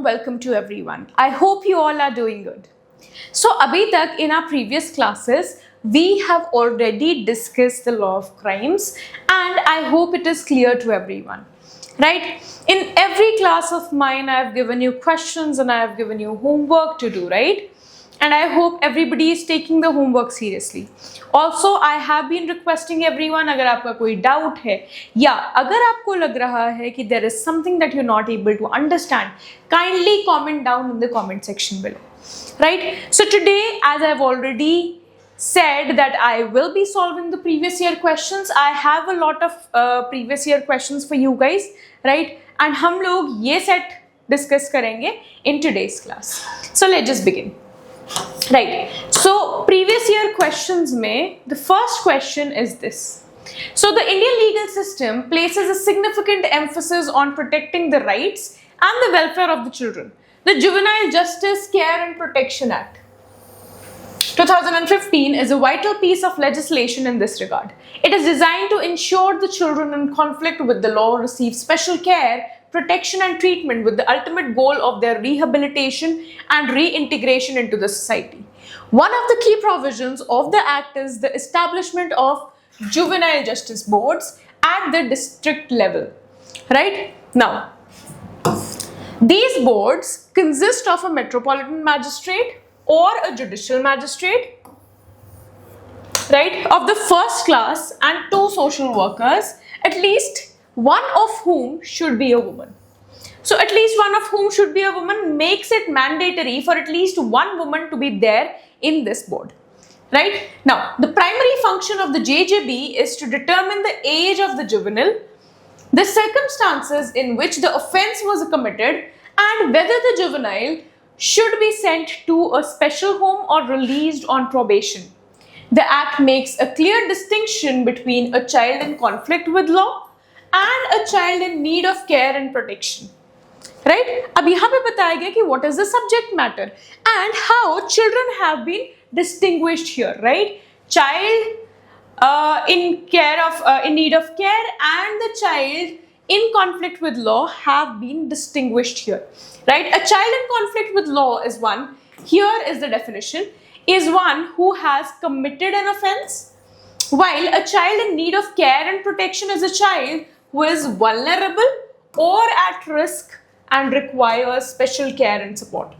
warm welcome to everyone. I hope you all are doing good. So abhi tak in our previous classes we have already discussed the law of crimes and I hope it is clear to everyone. Right? In every class of mine I have given you questions and I have given you homework to do, right? And I hope everybody is taking the homework seriously. Also, I have been requesting everyone, अगर आपका कोई doubt है या अगर आपको लग रहा है कि there is something that you're not able to understand, kindly comment down in the comment section below. Right? So today, as I've already said that I will be solving the previous year questions, I have a lot of previous year questions for you guys, right? And हम लोग ये set discuss करेंगे in today's class. So let's just begin. Right. So previous year questions में the first question is this. So the Indian legal system places a significant emphasis on protecting the rights and the welfare of the children. The Juvenile Justice Care and Protection Act 2015 is a vital piece of legislation in this regard. It is designed to ensure the children in conflict with the law receive special care, protection and treatment with the ultimate goal of their rehabilitation and reintegration into the society. One of the key provisions of the Act is the establishment of juvenile justice boards at the district level. Right? Now, these boards consist of a metropolitan magistrate or a judicial magistrate, right, of the first class and 2 social workers, at least one of whom should be a woman. So at least one of whom should be a woman makes it mandatory for at least one woman to be there in this board. Right? Now, the primary function of the JJB is to determine the age of the juvenile, the circumstances in which the offense was committed, and whether the juvenile should be sent to a special home or released on probation. The Act makes a clear distinction between a child in conflict with law and a child in need of care and protection. Right? अब यहाँ पे बताया गया कि what is the subject matter and how children have been distinguished here, right? Child in need of care and the child in conflict with law have been distinguished here, right? A child in conflict with law is one, here is the definition, is one who has committed an offense, while a child in need of care and protection is a child who is vulnerable or at risk and requires special care and support.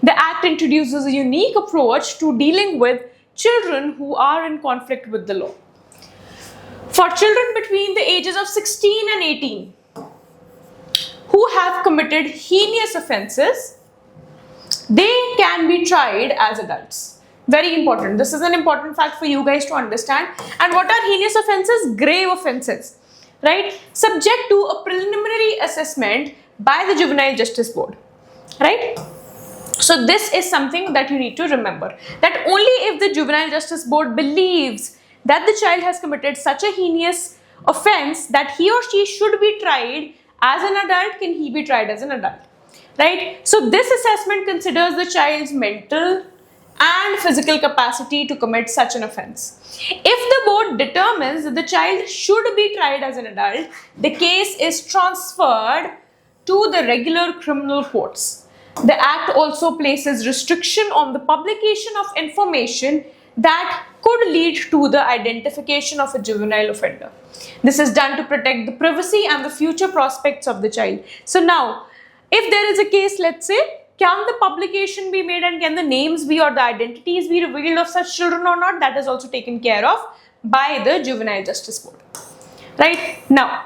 The Act introduces a unique approach to dealing with children who are in conflict with the law. For children between the ages of 16 and 18 who have committed heinous offenses, they can be tried as adults. Very important. This is an important fact for you guys to understand. And what are heinous offenses? Grave offenses, right? Subject to a preliminary assessment by the Juvenile Justice Board, right? So this is something that you need to remember, that only if the Juvenile Justice Board believes that the child has committed such a heinous offense that he or she should be tried as an adult can he be tried as an adult, right? So this assessment considers the child's mental and physical capacity to commit such an offense. If the board determines that the child should be tried as an adult, the case is transferred to the regular criminal courts. The Act also places restriction on the publication of information that could lead to the identification of a juvenile offender. This is done to protect the privacy and the future prospects of the child. So now, if there is a case, let's say, can the publication be made and can the names be or the identities be revealed of such children or not? That is also taken care of by the Juvenile Justice Board. Right? Now,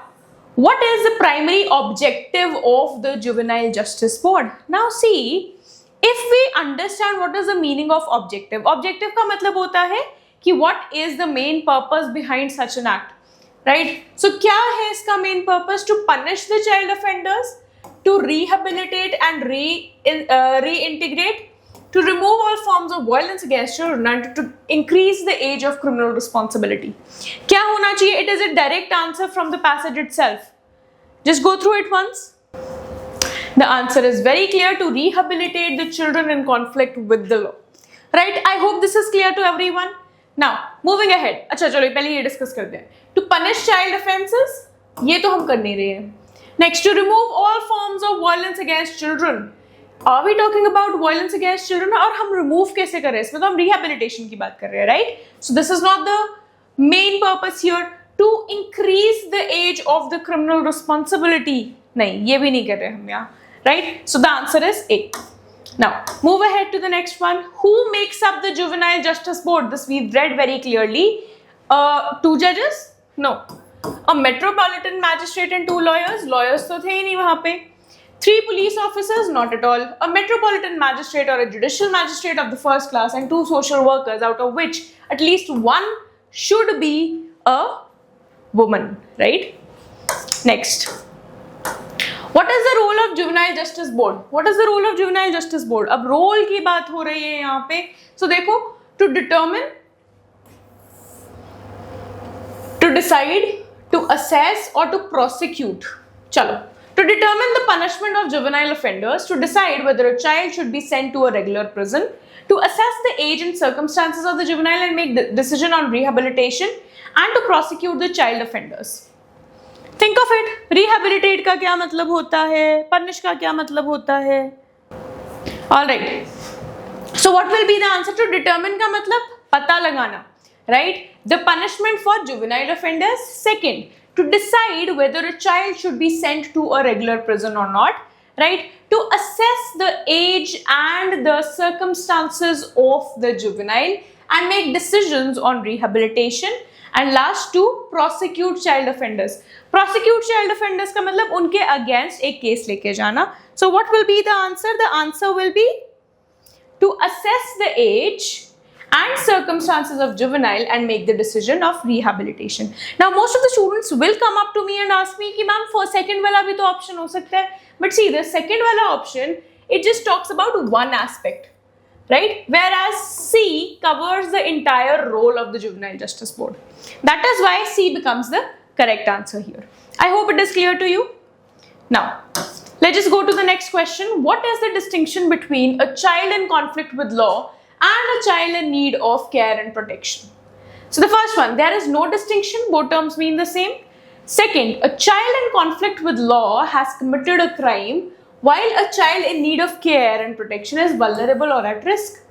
what is the primary objective of the Juvenile Justice Board? Now see, if we understand what is the meaning of objective, objective का मतलब होता है कि what is the main purpose behind such an act, right? So क्या है इसका main purpose? To punish the child offenders, to rehabilitate and reintegrate, to remove all forms of violence against children and to increase the age of criminal responsibility. क्या होना चाहिए? It is a direct answer from the passage itself. Just go through it once. The answer is very clear: to rehabilitate the children in conflict with the law. Right? I hope this is clear to everyone. Now, moving ahead. अच्छा चलो पहले ये discuss करते हैं. To punish child offences, ये तो हम कर नहीं रहे हैं. Next, to remove all forms of violence against children. Are we talking about violence against children? और हम remove कैसे करें? इसमें तो हम rehabilitation की बात कर रहे हैं, right? So this is not the main purpose here to increase the age of the criminal responsibility. नहीं, ये भी नहीं कर रहे हम यहाँ, right? So the answer is A. Now move ahead to the next one. Who makes up the Juvenile Justice Board? This we've read very clearly. 2 judges? No. A metropolitan magistrate and 2 lawyers. Lawyers तो थे ही नहीं वहाँ पे. 3 police officers? Not at all. A metropolitan magistrate or a judicial magistrate of the first class and 2 social workers, out of which at least 1 should be a woman, right? Next. What is the role of Juvenile Justice Board? What is the role of Juvenile Justice Board? अब role की बात हो रही है यहाँ पे. So देखो, to determine, to decide, to assess or to prosecute. चलो. To determine the punishment of juvenile offenders, to decide whether a child should be sent to a regular prison, to assess the age and circumstances of the juvenile and make the decision on rehabilitation, and to prosecute the child offenders. Think of it. Rehabilitate का क्या मतलब होता है? Punish का क्या मतलब होता है? All right. So what will be the answer? To determine का मतलब पता लगाना, right? The punishment for juvenile offenders. Second, to decide whether a child should be sent to a regular prison or not, right? To assess the age and the circumstances of the juvenile and make decisions on rehabilitation, and last, to prosecute child offenders. Prosecute child offenders का मतलब उनके against एक case लेके जाना. So what will be the answer? The answer will be to assess the age and circumstances of juvenile and make the decision of rehabilitation. Now most of the students will come up to me and ask me कि ma'am for second वाला भी तो option हो सकता है. But see, the second वाला option, it just talks about one aspect, right? Whereas C covers the entire role of the Juvenile Justice Board. That is why C becomes the correct answer here. I hope it is clear to you. Now let's just go to the next question. What is the distinction between a child in conflict with law and a child in need of care and protection? So the first one, there is no distinction, both terms mean the same. Second, a child in conflict with law has committed a crime while a child in need of care and protection is vulnerable or at risk.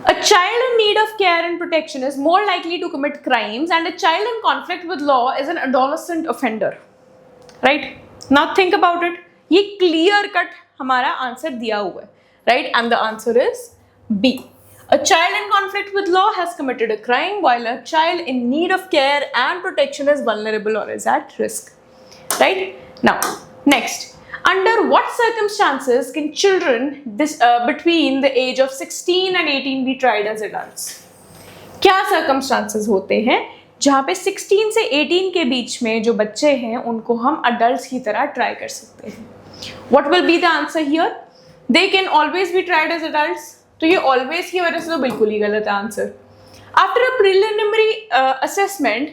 A child in need of care and protection is more likely to commit crimes, and a child in conflict with law is an adolescent offender, right? Now think about it. ये clear cut हमारा answer दिया हुआ है, right? And the answer is B. A child in conflict with law has committed a crime while a child in need of care and protection is vulnerable or is at risk, right? Now, next. Under what circumstances can children between the age of 16 and 18 be tried as adults? क्या circumstances होते हैं जहाँ पे 16 से 18 के बीच में जो बच्चे हैं उनको हम adults की तरह try कर सकते हैं? What will be the answer here? They can always be tried as adults. तो ये always की वजह से तो बिल्कुल ही गलत है answer. After a preliminary assessment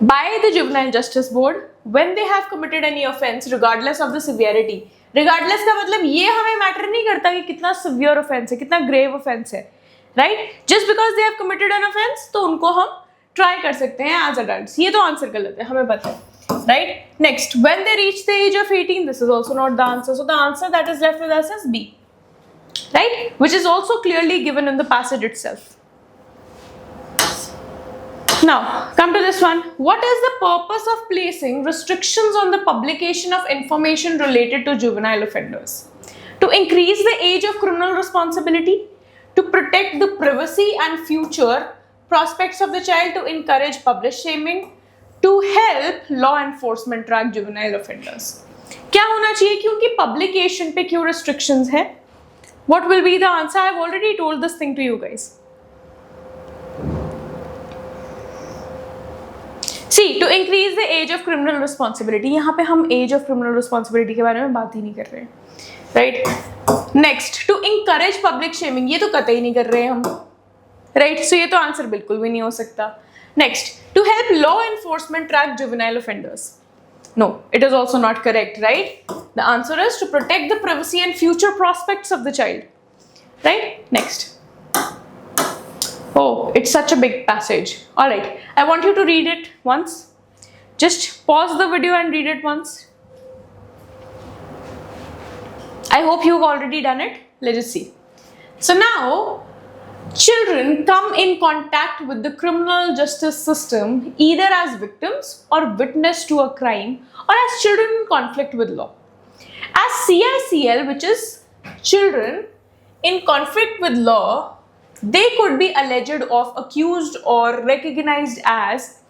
by the Juvenile Justice Board, when they have committed any offence, regardless of the severity, regardless का मतलब ये हमें matter नहीं करता कि कितना severe offence है, कितना grave offence है, right? Just because they have committed an offence, तो उनको हम try कर सकते हैं as adults. ये तो answer गलत है, हमें पता है, right? Next, when they reach the age of 18, this is also not the answer. So the answer that is left with us is B, right? Which is also clearly given in the passage itself. Now, come to this one. What is the purpose of placing restrictions on the publication of information related to juvenile offenders? To increase the age of criminal responsibility, to protect the privacy and future prospects of the child, to encourage public shaming, to help law enforcement track juvenile offenders. क्या होना चाहिए? क्योंकि publication पे क्यों restrictions है? What will be the answer? I have already told this thing to you guys. See, to increase the age of criminal responsibility. यहाँ पे हम age of criminal responsibility के बारे में बात ही नहीं कर रहे हैं, right? Next, to encourage public shaming. ये तो कतई नहीं कर रहे हैं हम, right? So ये तो आंसर बिल्कुल भी नहीं हो सकता. Next, to help law enforcement track juvenile offenders. No, it is also not correct, right? The answer is to protect the privacy and future prospects of the child, right? Next. Oh, it's such a big passage. All right, I want you to read it once. Just pause the video and read it once. I hope you've already done it. Let's just see. So now, children come in contact with the criminal justice system either as victims or witness to a crime or as children in conflict with law. As CICL, which is children in conflict with law, they could be alleged of, accused or recognized as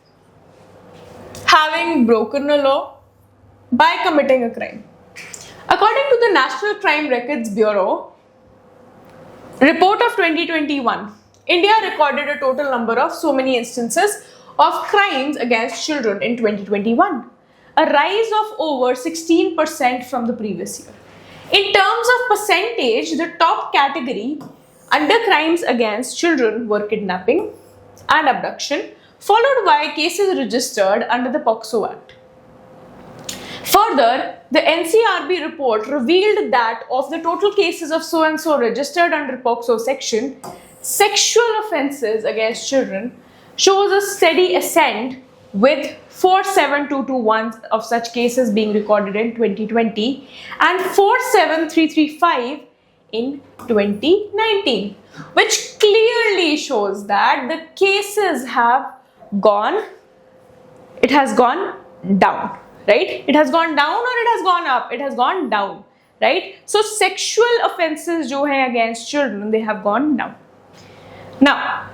having broken a law by committing a crime. According to the National Crime Records Bureau report of 2021, India recorded a total number of so many instances of crimes against children in 2021, a rise of over 16% from the previous year. In terms of percentage, the top category under crimes against children were kidnapping and abduction, followed by cases registered under the POCSO Act. Further, the NCRB report revealed that of the total cases of so-and-so registered under POCSO section, sexual offences against children shows a steady ascent with 47221 of such cases being recorded in 2020 and 47335 in 2019, which clearly shows that the cases have gone down. Right? It has gone down or it has gone up? It has gone down, right? So sexual offences जो हैं against children, they have gone down. Now,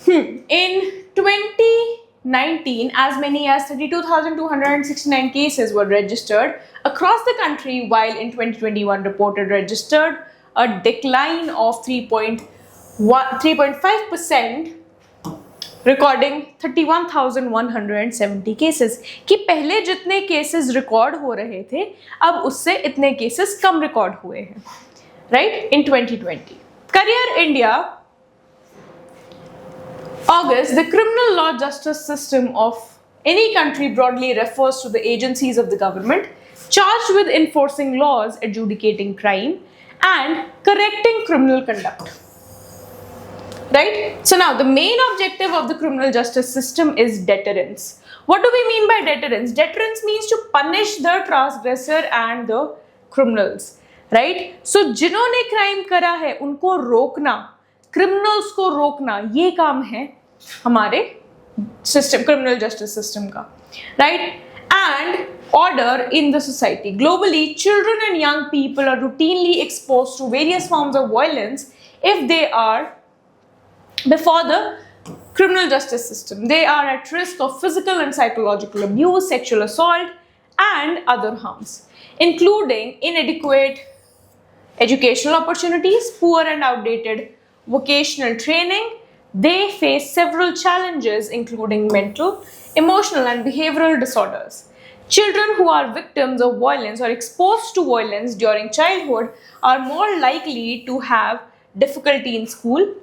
in 2019, as many as 32,269 cases were registered across the country, while in 2021 reported registered a decline of 3.5%. Recording 31,170 cases कि पहले जितने cases record हो रहे थे अब उससे इतने केसेस कम रिकॉर्ड हुए हैं, right, in 2020. Career India August, the criminal law justice system of any country broadly refers to the agencies of the government charged with enforcing laws, adjudicating crime, and correcting criminal conduct. Right? So now the main objective of the criminal justice system is deterrence. What do we mean by deterrence? Deterrence means to punish the transgressor and the criminals. Right? So जिन्होंने crime करा है उनको रोकना, criminals को रोकना, ये काम है हमारे system, criminal justice system का. Right? And order in the society. Globally, children and young people are routinely exposed to various forms of violence if they are before the criminal justice system. They are at risk of physical and psychological abuse, sexual assault, and other harms, including inadequate educational opportunities, poor and outdated vocational training. They face several challenges, including mental, emotional, and behavioral disorders. Children who are victims of violence or exposed to violence during childhood are more likely to have difficulty in school,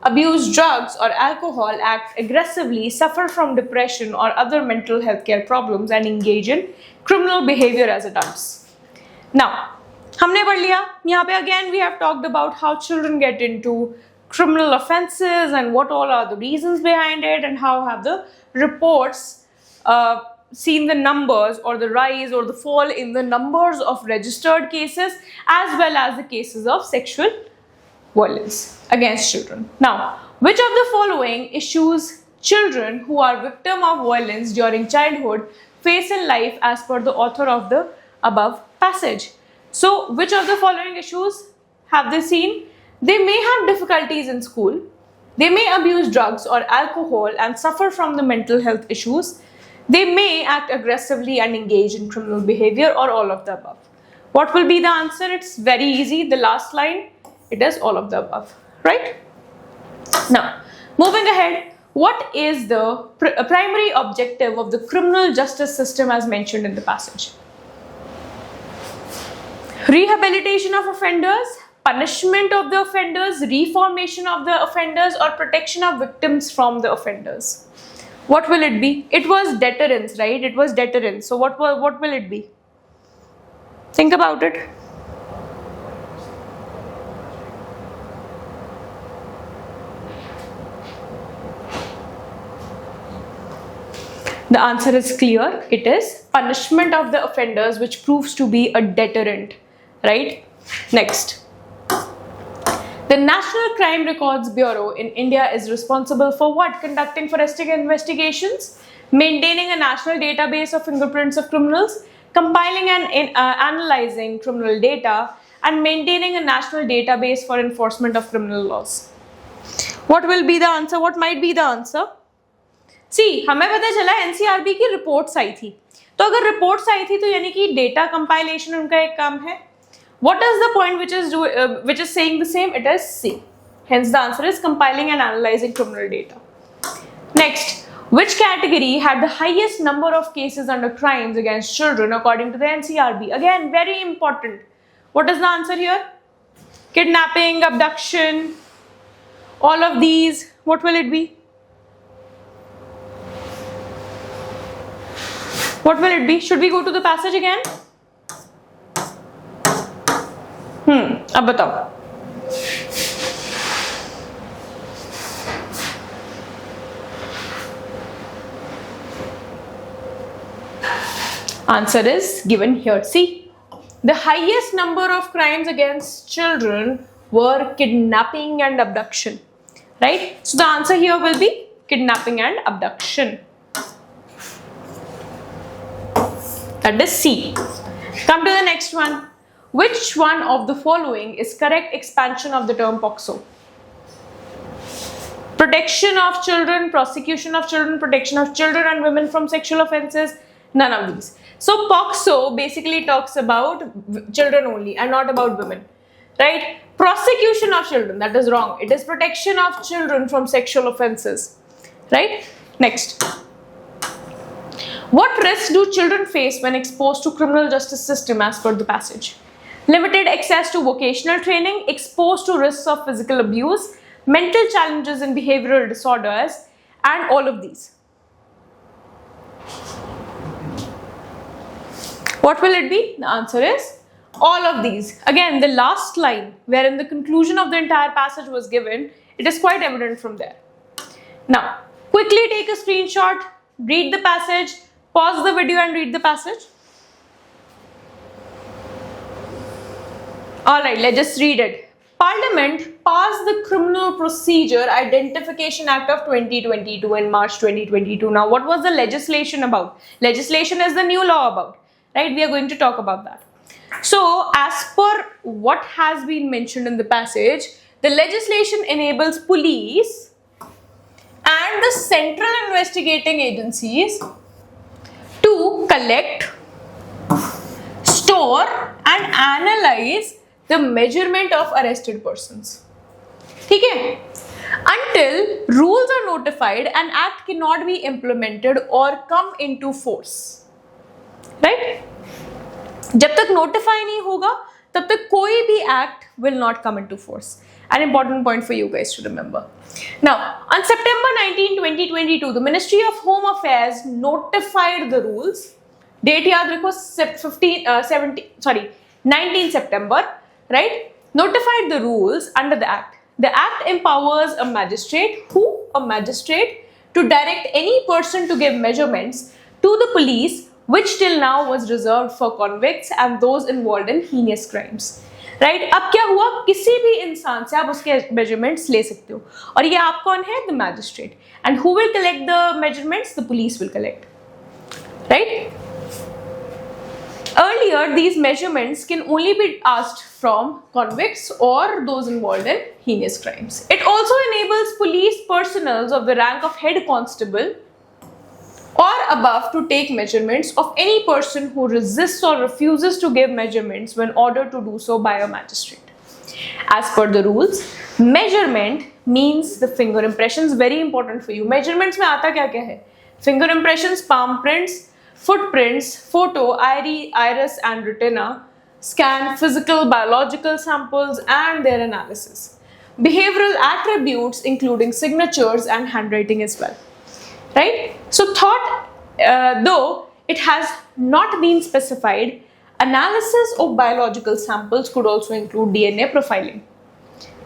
abuse drugs or alcohol, act aggressively, suffer from depression or other mental health care problems, and engage in criminal behavior as adults. Now, हमने पढ़ लिया यहाँ पे. Again we have talked about how children get into criminal offences and what all are the reasons behind it, and how have the reports seen the numbers or the rise or the fall in the numbers of registered cases as well as the cases of sexual violence against children. Now, which of the following issues children who are victim of violence during childhood face in life as per the author of the above passage? So, which of the following issues have they seen? They may have difficulties in school, they may abuse drugs or alcohol and suffer from the mental health issues, they may act aggressively and engage in criminal behavior, or all of the above. What will be the answer? It's very easy. The last line, it is all of the above, right? Now, moving ahead, what is the primary objective of the criminal justice system as mentioned in the passage? Rehabilitation of offenders, punishment of the offenders, reformation of the offenders, or protection of victims from the offenders. What will it be? It was deterrence, right? It was deterrence. So what will it be? Think about it. The answer is clear. It is punishment of the offenders, which proves to be a deterrent, right? Next. The National Crime Records Bureau in India is responsible for what? Conducting forensic investigations, maintaining a national database of fingerprints of criminals, compiling and analyzing criminal data, and maintaining a national database for enforcement of criminal laws. What will be the answer? What might be the answer? सी हमें पता चला NCRB की reports आई थी, तो अगर reports आई थी तो यानी कि डेटा कंपाइलेशन उनका एक काम है. What is the point which is saying the same? It is C. Hence the answer is compiling and analyzing criminal data. Next, which category had the highest number of cases under crimes against children according to the NCRB? Again, very important. What is the answer here? Kidnapping, abduction, all of these. What will it be? What will it be? Should we go to the passage again? अब बताओ. Answer is given here. See, the highest number of crimes against children were kidnapping and abduction, right? So the answer here will be kidnapping and abduction. That is C. Come to the next one. Which one of the following is correct expansion of the term POCSO? Protection of children, prosecution of children, protection of children and women from sexual offences, none of these. So POCSO basically talks about children only and not about women, right? Prosecution of children, that is wrong. It is protection of children from sexual offences, right? Next. What risks do children face when exposed to criminal justice system as per the passage? Limited access to vocational training, exposed to risks of physical abuse, mental challenges and behavioral disorders, and all of these. What will it be? The answer is all of these. Again, the last line, wherein the conclusion of the entire passage was given, it is quite evident from there. Now, quickly take a screenshot, read the passage, pause the video and read the passage. Alright, let's just read it. Parliament passed the Criminal Procedure Identification Act of 2022 in March 2022. Now, what was the legislation about? Legislation is the new law about, right? We are going to talk about that. So, as per what has been mentioned in the passage, the legislation enables police and the central investigating agencies to collect, store and analyze the measurement of arrested persons. ठीक है? Until rules are notified, an act cannot be implemented or come into force. Right? जब तक notify नहीं होगा, तब तक कोई भी act will not come into force. An important point for you guys to remember. Now, on September 19, 2022, the Ministry of Home Affairs notified the rules. Date याद रखो 19 September. Right? Notified the rules under the Act. The Act empowers a magistrate to direct any person to give measurements to the police, which till now was reserved for convicts and those involved in heinous crimes. Right? अब क्या हुआ? किसी भी इंसान से आप उसके measurements ले सकते हो. और ये आप कौन है? The magistrate. And who will collect the measurements? The police will collect. Right? Earlier, these measurements can only be asked from convicts or those involved in heinous crimes. It also enables police personnel of the rank of head constable or above to take measurements of any person who resists or refuses to give measurements when ordered to do so by a magistrate. As per the rules, measurement means the finger impressions. Very important for you. Measurements में आता क्या क्या है? Finger impressions, palm prints, footprints, photo, iris and retina, scan physical, biological samples and their analysis. Behavioral attributes including signatures and handwriting as well. Right? So though it has not been specified, analysis of biological samples could also include DNA profiling.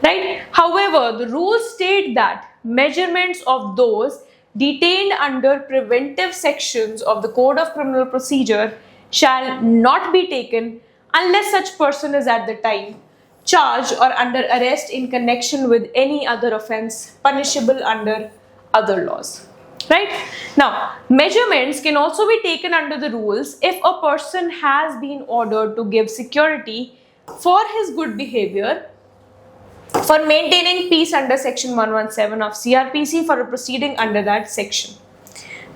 Right? However, the rules state that measurements of those detained under preventive sections of the Code of Criminal Procedure shall not be taken unless such person is at the time charged or under arrest in connection with any other offense punishable under other laws. Right? Now, measurements can also be taken under the rules if a person has been ordered to give security for his good behavior for maintaining peace under section 117 of CRPC for a proceeding under that section.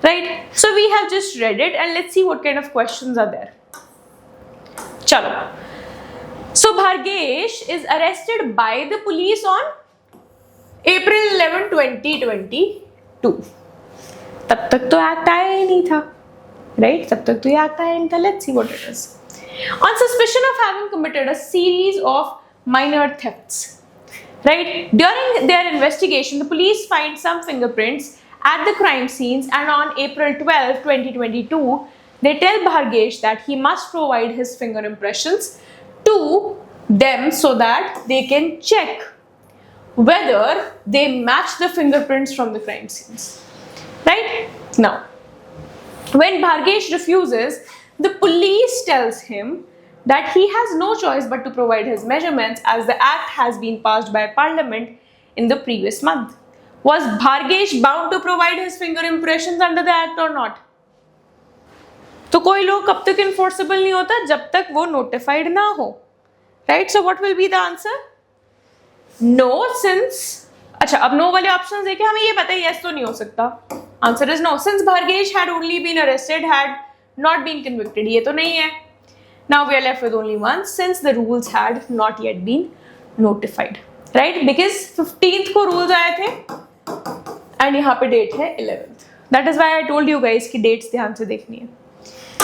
Right? So we have just read it and let's see what kind of questions are there. Chalo. So Bhargesh is arrested by the police on April 11, 2022. तब तक तो act आया ही नहीं था, right? तब तक तो ये एक्ट आया ही नहीं था. Let's see what it is. On suspicion of having committed a series of minor thefts, right? During their investigation, the police find some fingerprints at the crime scenes, and on April 12, 2022, they tell Bhargesh that he must provide his finger impressions to them so that they can check whether they match the fingerprints from the crime scenes. Right? Now, when Bhargesh refuses, the police tells him that he has no choice but to provide his measurements as the act has been passed by Parliament in the previous month. Was Bhargesh bound to provide his finger impressions under the act or not? तो कोई law कब तक enforceable नहीं होता जब तक वो notified ना हो. Right? So what will be the answer? No, since अच्छा अब नो वाले ऑप्शंस देखे हमें ये पता है yes तो नहीं हो सकता. Answer is no. Since Bhargesh had only been arrested, had not been convicted. ये तो नहीं है. Now we are left with only one since the rules had not yet been notified. Right? Because 15th को rules आए थे and यहाँ पे date है 11th. That is why I told you guys कि dates ध्यान से देखनी है.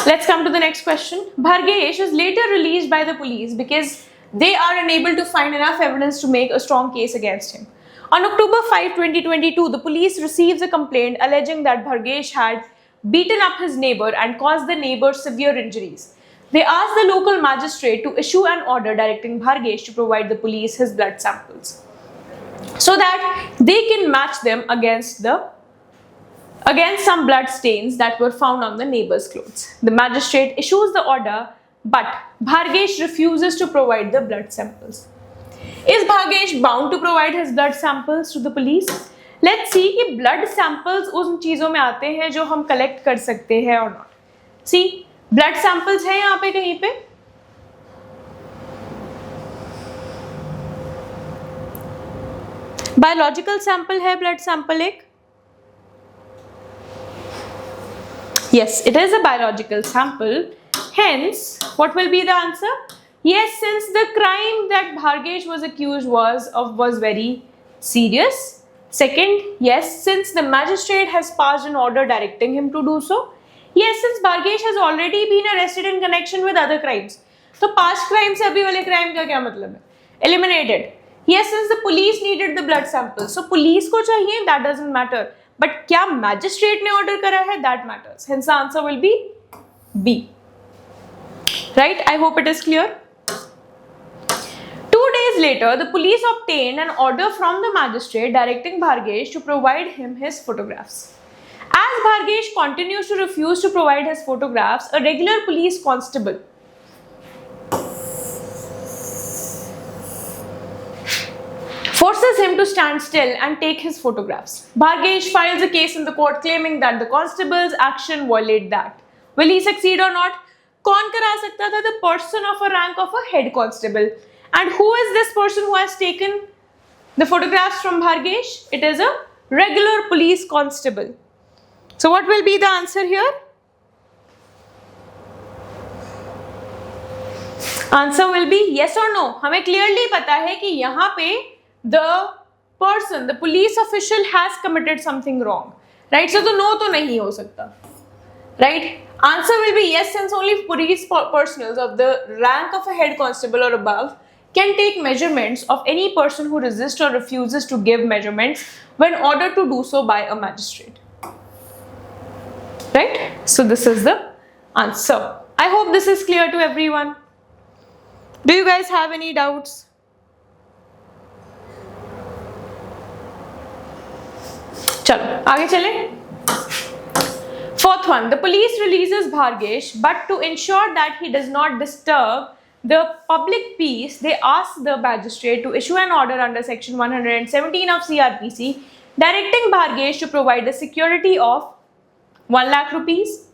Let's come to the next question. Bhargesh is later released by the police because they are unable to find enough evidence to make a strong case against him. On October 5, 2022, the police receives a complaint alleging that Bhargesh had beaten up his neighbor and caused the neighbor severe injuries. They asked the local magistrate to issue an order directing Bhargesh to provide the police his blood samples so that they can match them against some blood stains that were found on the neighbor's clothes. The magistrate issues the order, but Bhargesh refuses to provide the blood samples. Is Bhargesh bound to provide his blood samples to the police? Let's see कि blood samples उन चीज़ों में आते हैं जो हम collect कर सकते हैं or not. See, blood samples है यहाँ पे कहीं पे. Biological sample है blood sample एक. Yes, it is a biological sample. Hence, what will be the answer? Yes, since the crime that Bhargesh was accused was very serious. Second, yes, since the magistrate has passed an order directing him to do so. Yes, since Bhargesh has already been arrested in connection with other crimes. So past crime से अभी वाले crime का क्या मतलब है? Eliminated. Yes, since the police needed the blood sample. So police को चाहिए, that doesn't matter. But क्या magistrate ने order करा है? That matters. Hence the answer will be B. Right? I hope it is clear. 2 days later, the police obtained an order from the magistrate directing Bhargesh to provide him his photographs. As Bhargesh continues to refuse to provide his photographs, a regular police constable forces him to stand still and take his photographs. Bhargesh files a case in the court claiming that the constable's action violated that. Will he succeed or not? कौन करा सकता था? The person of a rank of a head constable. And who is this person who has taken the photographs from Bhargesh? It is a regular police constable. So what will be the answer here? Answer will be yes or no. हमें clearly पता है कि यहाँ पे the person, the police official has committed something wrong. Right? So तो no तो नहीं हो सकता. Right? Answer will be yes, since only police personnel of the rank of a head constable or above can take measurements of any person who resists or refuses to give measurements when ordered to do so by a magistrate. Right? So this is the answer. I hope this is clear to everyone. Do you guys have any doubts? चलो आगे चलें. Fourth one, the police releases Bhargesh, but to ensure that he does not disturb the public peace, they ask the magistrate to issue an order under section 117 of CRPC directing Bhargesh to provide the security of 1 lakh rupees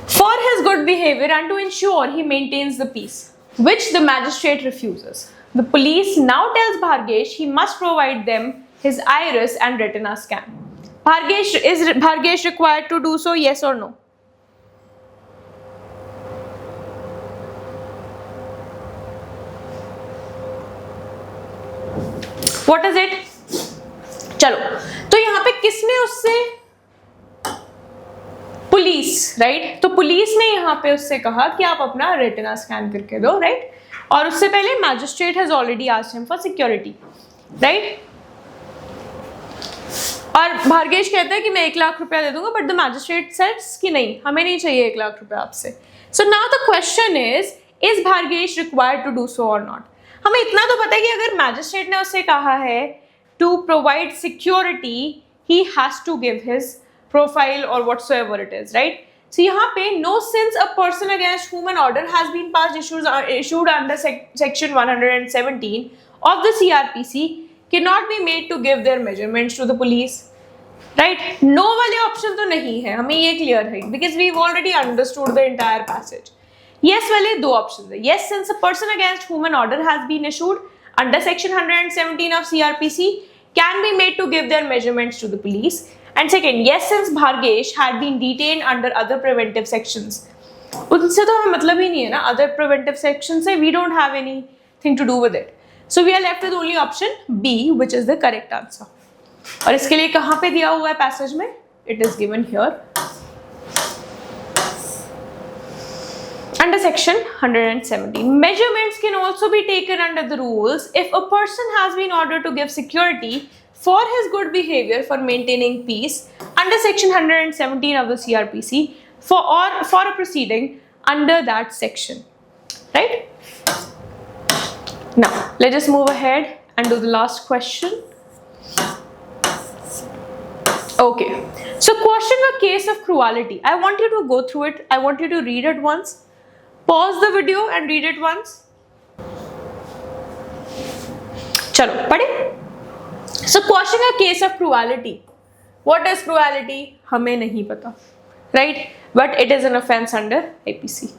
for his good behavior and to ensure he maintains the peace, which the magistrate refuses. The police now tells Bhargesh he must provide them his iris and retina scan. Is Bhargesh required to do so, yes or no? What is it? चलो, तो यहाँ पे किसने उससे, police, right? तो police ने यहाँ पे उससे कहा कि आप अपना रेटिना स्कैन करके दो, राइट? और उससे पहले magistrate has already asked him for security, right? और भार्गेश कहता है कि मैं 1 लाख रुपया दे दूंगा, बट द मैजिस्ट्रेट सेड्स कि नहीं, हमें नहीं चाहिए 1 लाख रुपया आपसे. So now the question is Bhargesh required to do so और नॉट? हमें इतना तो पता है कि अगर मैजिस्ट्रेट ने उससे कहा है to provide security, he has to give his profile और whatsoever it is, right? So यहाँ पे no since a person against whom an order has been passed issued under section 117 of the CRPC cannot be made to give their measurements to the police, right? No वाले option तो नहीं है, हमें ये clear है, because we've already understood the entire passage. Yes वाले दो option है. Yes, since a person against whom an order has been issued under section 117 of CRPC can be made to give their measurements to the police. And second, yes, since Bhargesh had been detained under other preventive sections. उनसे तो हमें मतलब ही नहीं है ना, other preventive sections से we don't have anything to do with it. So we are left with only option B, which is the correct answer. और इसके लिए कहाँ पे दिया हुआ है पैसेज में? It is given here. Under section 117, measurements can also be taken under the rules if a person has been ordered to give security for his good behavior for maintaining peace under section 117 of the CRPC for a proceeding under that section, right? Now let us move ahead and do the last question. Okay, so question a case of cruelty. I want you to go through it. I want you to read it once. Pause the video and read it once. चलो पढ़े. So question a case of cruelty. What is cruelty? हमें नहीं पता, right? But it is an offence under IPC,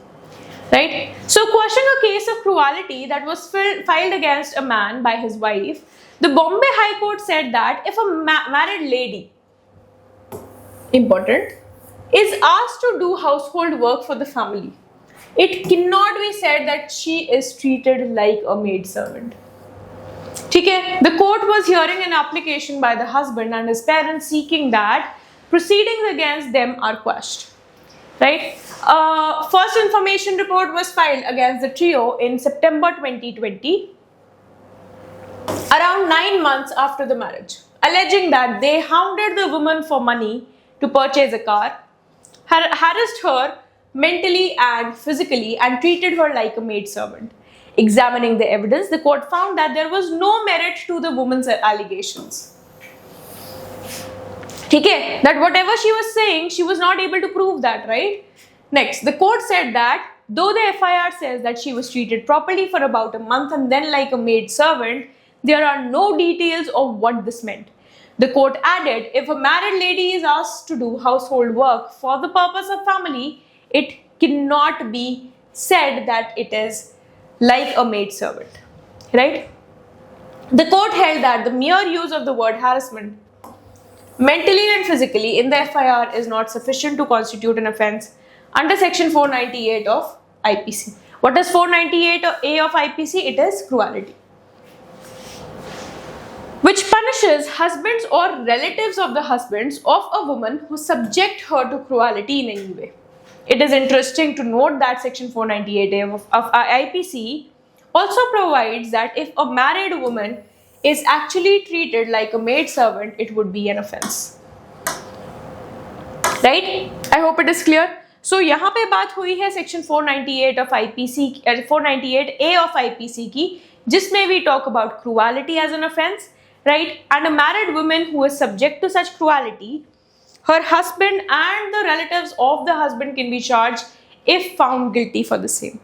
right? So question a case of cruelty that was filed against a man by his wife. The Bombay High Court said that if a married lady, important, is asked to do household work for the family, it cannot be said that she is treated like a maid servant. ठीक है? The court was hearing an application by the husband and his parents seeking that proceedings against them are quashed. Right? First information report was filed against the trio in September 2020, around 9 months after the marriage, alleging that they hounded the woman for money to purchase a car, harassed her mentally and physically, and treated her like a maid servant. Examining the evidence, the court found that there was no merit to the woman's allegations. ठीक है? That whatever she was saying, she was not able to prove that, right? Next, the court said that though the FIR says that she was treated properly for about a month and then like a maid servant, there are no details of what this meant. The court added, if a married lady is asked to do household work for the purpose of family, it cannot be said that it is like a maid servant, right? The court held that the mere use of the word harassment mentally and physically in the FIR is not sufficient to constitute an offence under section 498 of IPC. What is 498A of IPC? It is cruelty, which punishes husbands or relatives of the husbands of a woman who subject her to cruelty in any way. It is interesting to note that section 498A of IPC also provides that if a married woman is actually treated like a maid servant, it would be an offence. Right? I hope it is clear. So यहाँ पे बात हुई है section 498 of IPC, 498A of IPC की, जिसमें we talk about cruelty as an offence, right? And a married woman who is subject to such cruelty her husband and the relatives of the husband can be charged if found guilty for the same.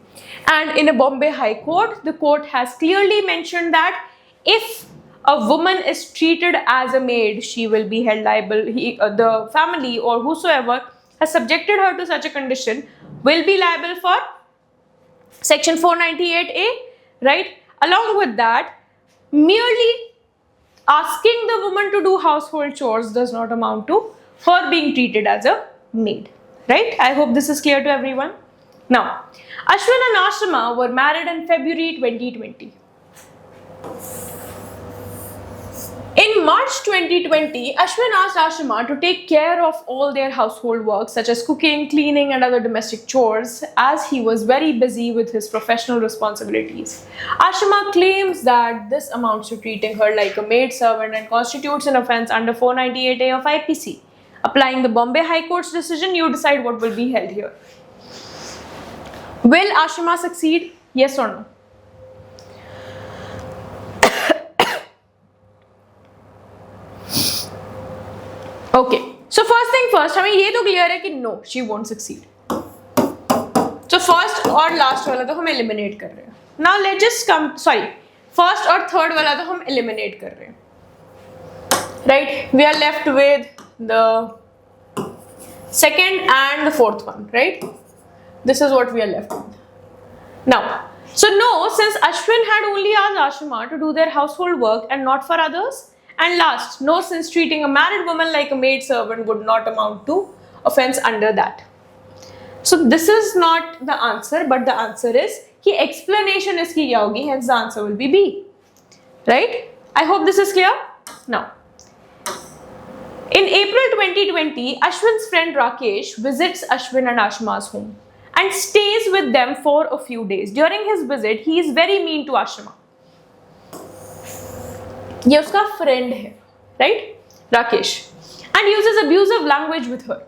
And in a Bombay High Court, the court has clearly mentioned that if a woman is treated as a maid, she will be held liable. The family or whosoever has subjected her to such a condition will be liable for Section 498A, right? Along with that, merely asking the woman to do household chores does not amount to her being treated as a maid, right? I hope this is clear to everyone. Now, Ashwin and Ashrama were married in February 2020. In March 2020, Ashwin asked Ashrama to take care of all their household work such as cooking, cleaning and other domestic chores as he was very busy with his professional responsibilities. Ashrama claims that this amounts to treating her like a maid servant and constitutes an offence under 498A of IPC. Applying the Bombay High Court's decision, you decide what will be held here. Will Ashrama succeed? Yes or no? Okay, so first thing first, हमें ये तो clear है कि no, she won't succeed. So first और last वाला तो हम eliminate कर रहे हैं. Now let's just come, first और third वाला तो हम eliminate कर रहे हैं. Right? We are left with the second and the fourth one, right? This is what we are left with. Now, so no, since Ashwin had only asked Ashrama to do their household work and not for others. And last, no, since treating a married woman like a maid servant would not amount to offence under that. So this is not the answer, but the answer is कि explanation इसकी क्या होगी, hence the answer will be B. Right? I hope this is clear. Now, in April 2020, Ashwin's friend Rakesh visits Ashwin and Ashrama's home and stays with them for a few days. During his visit, he is very mean to Ashrama. ये उसका friend है, right? Rakesh, and uses abusive language with her.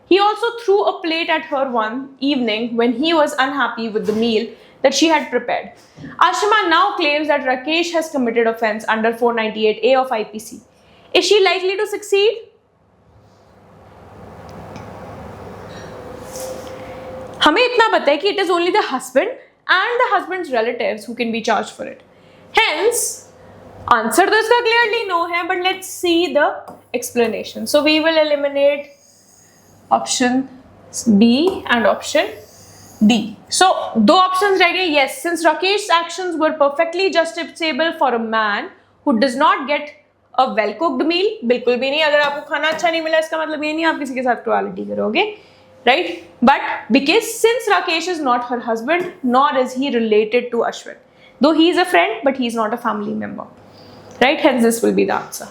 He also threw a plate at her one evening when he was unhappy with the meal that she had prepared. Ashrama now claims that Rakesh has committed offence under 498A of IPC. Is she likely to succeed? हमें इतना पता है कि it is only the husband and the husband's relatives who can be charged for it. Hence, answer तो इसका clearly no है, but let's see the explanation. So we will eliminate option B and option D. So दो options रह गए. Yes, since Rakesh's actions were perfectly justifiable for a man who does not get a well cooked meal, बिल्कुल भी नहीं. अगर आपको खाना अच्छा नहीं मिला इसका मतलब ये नहीं आप किसी के साथ cruelty करोगे, right? But because since Rakesh is not her husband, nor is he related to Ashwin, though he is a friend, but he is not a family member. Right? Hence, this will be the answer.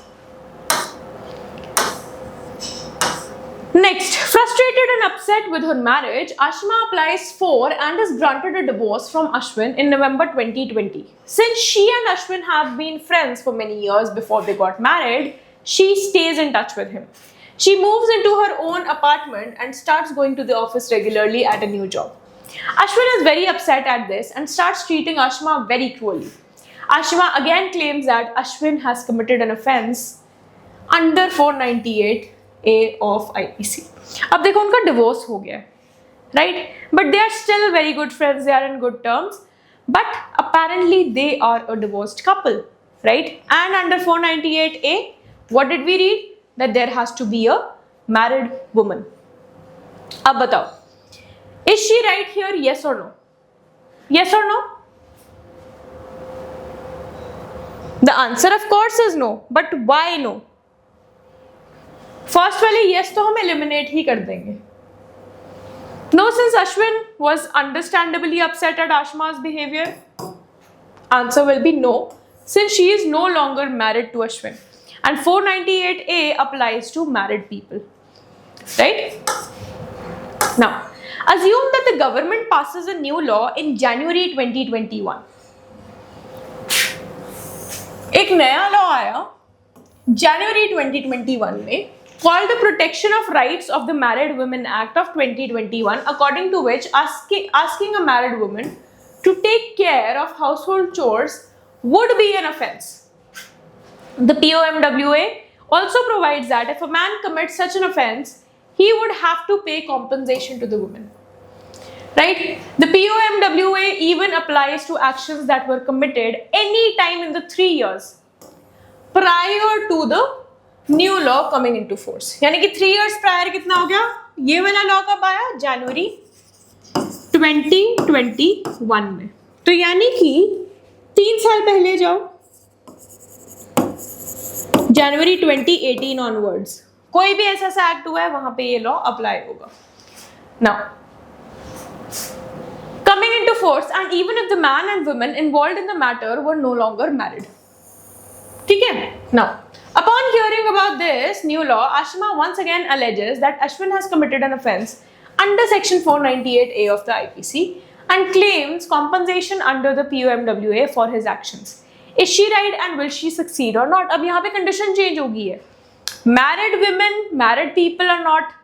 Next, frustrated and upset with her marriage, Ashrama applies for and is granted a divorce from Ashwin in November 2020. Since she and Ashwin have been friends for many years before they got married, she stays in touch with him. She moves into her own apartment and starts going to the office regularly at a new job. Ashwin is very upset at this and starts treating Ashrama very cruelly. Ashrama again claims that Ashwin has committed an offence under 498A of IPC. अब देखो उनका divorce हो गया, right? But they are still very good friends. They are in good terms. But apparently they are a divorced couple, right? And under 498A, what did we read? That there has to be a married woman. अब बताओ, is she right here? Yes or no? Yes or no? The answer of course is no, but why no? First वाले yes तो हम eliminate ही कर देंगे. No, since Ashwin was understandably upset at Ashrama's behavior, answer will be no, since she is no longer married to Ashwin. And 498A applies to married people. Right? Now, assume that the government passes a new law in January 2021. एक नया law आया January 2021 में called the Protection of Rights of the Married Women Act of 2021, according to which asking a married woman to take care of household chores would be an offence. The POMWA also provides that if a man commits such an offense, he would have to pay compensation to the woman. Right? The POMWA even applies to actions that were committed any time in the 3 years prior to the new law coming into force. यानी कि 3 years prior कितना हो गया? ये वाला law कब आया? January 2021 में. तो यानी कि 3 साल पहले जाओ, January 2018 onwards कोई भी ऐसा सा एक्ट हुआ है वहां पे ये लॉ अप्लाई होगा. Now coming into force, and even if the man and woman involved in the matter were no longer married. ठीक है? Now, upon hearing about this new law, Ashima once again alleges that Ashwin has committed an offence under Section 498A of the IPC and claims compensation under the POMWA for his actions. Is she right and will she succeed or not? अब यहाँ पे condition change होगी है. Married women, married people are not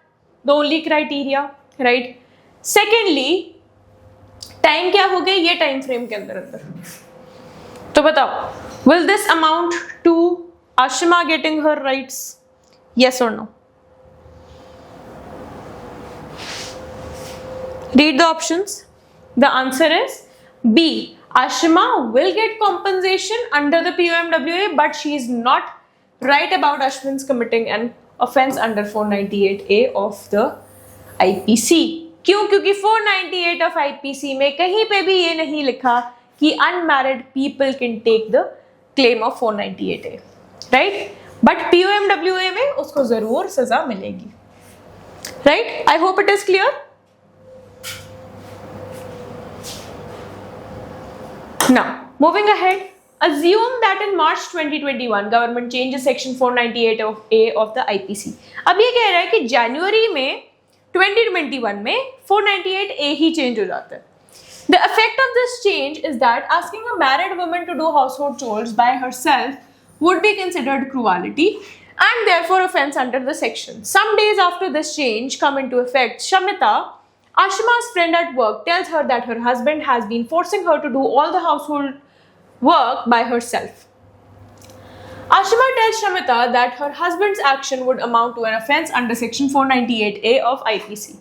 the only criteria, right? Secondly, time क्या हो गया ये time frame के अंदर तो बताओ, will this amount to Ashima getting her rights? Yes or no? Read the options. The answer is B. Ashima will get compensation under the POMWA, but she is not right about Ashwin's committing an offense under 498A of the IPC. क्यों? क्योंकि 498 of IPC में कहीं पे भी ये नहीं लिखा कि unmarried people can take the claim of 498A, right? But POMWA में उसको जरूर सजा मिलेगी, right? I hope it is clear. Now moving ahead, assume that in March 2021 government changes section 498A of the IPC. अब ये कह रहा है कि जनवरी में 2021 में 498A ही चेंज हो जाता है. The effect of this change is that asking a married woman to do household chores by herself would be considered cruelty and therefore offense under the section. Some days after this change come into effect, Shamita, Ashima's friend at work, tells her that her husband has been forcing her to do all the household work by herself. Ashima tells Shamita that her husband's action would amount to an offense under section 498A of IPC.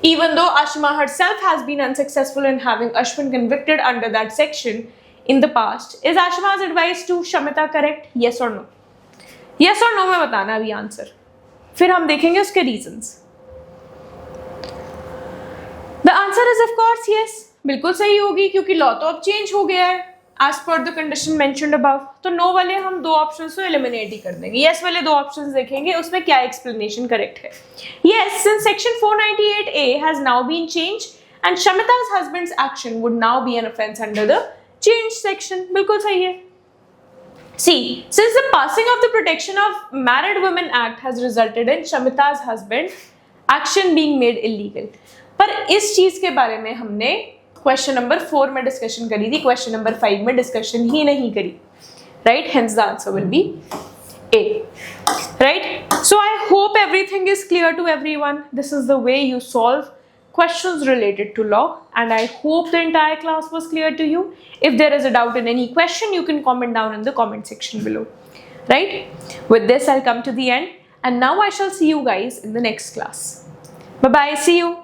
Even though Ashima herself has been unsuccessful in having Ashwin convicted under that section in the past, is Ashima's advice to Shamita correct? Yes or no? Yes or no में बताना अभी answer, फिर हम देखेंगे उसके reasons. The answer is of course yes. बिल्कुल सही होगी क्योंकि लॉ तो अब चेंज हो गया है as per the condition mentioned above. तो नो वाले हम दो ऑप्शंस को एलिमिनेट ही कर देंगे. यस वाले दो ऑप्शंस देखेंगे उसमें क्या एक्सप्लेनेशन करेक्ट है. Yes, since section 498A has now been changed and Shamita's husband's action would now be an offense under the changed section. बिल्कुल सही है. See, since the passing of the Protection of Married Women Act has resulted in Shamita's husband action being made illegal. पर इस चीज के बारे में हमने क्वेश्चन नंबर 4 में डिस्कशन करी थी, क्वेश्चन नंबर 5 में डिस्कशन ही नहीं करी, right? Hence the answer will be A, right? So I hope everything is clear to everyone. This is the way you solve questions related to law, and I hope the entire class was clear to you. If there is a doubt in any question, you can comment down in the comment section below, right? With this, I'll come to the end, and now I shall see you guys in the next class. Bye bye, see you.